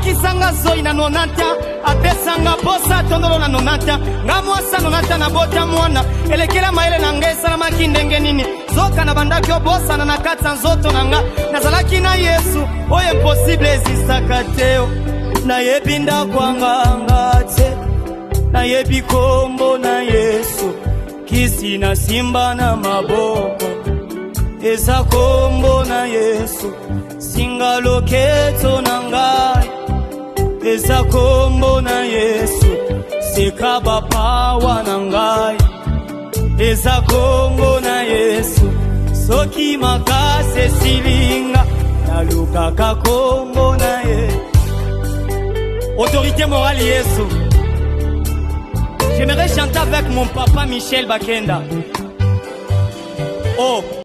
abakisanga zoi na 90 apesanga bosa tondolo na 90 nga mwasa 90 na bota mwana elekela maele na ngesa na makindenge nini zoka na bandaki obosa na nakata nzoto nanga nazalaki na Yesu oyo impossible ezisaka teo na yebinda kwanga te na yebi kombo na Yesu kisi na simba na maboko eza kombo na Yesu singa loketo na ngai eza kombo na Yesu sekaba pawa na ngai eza kombo na Yesu soki makase silinga nalukaka kombo na Yesu autorité morale Yesu. J'aimerais chanter avec mon papa Michel Bakenda. Oh